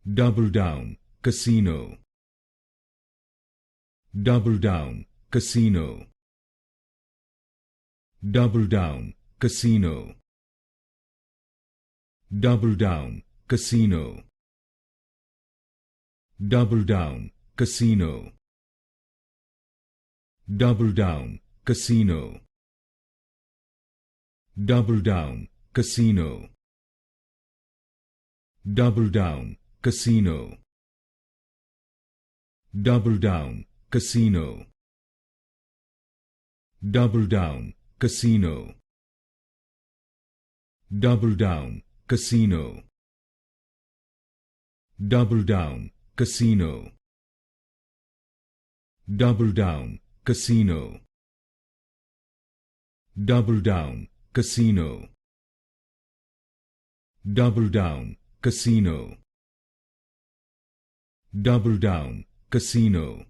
DoubleDown Casino. DoubleDown Casino. DoubleDown Casino. DoubleDown Casino. DoubleDown Casino. DoubleDown Casino. DoubleDown Casino. DoubleDown Casino. DoubleDown Casino. DoubleDown Casino. DoubleDown Casino. DoubleDown Casino. DoubleDown Casino. DoubleDown Casino. DoubleDown Casino. DoubleDown Casino.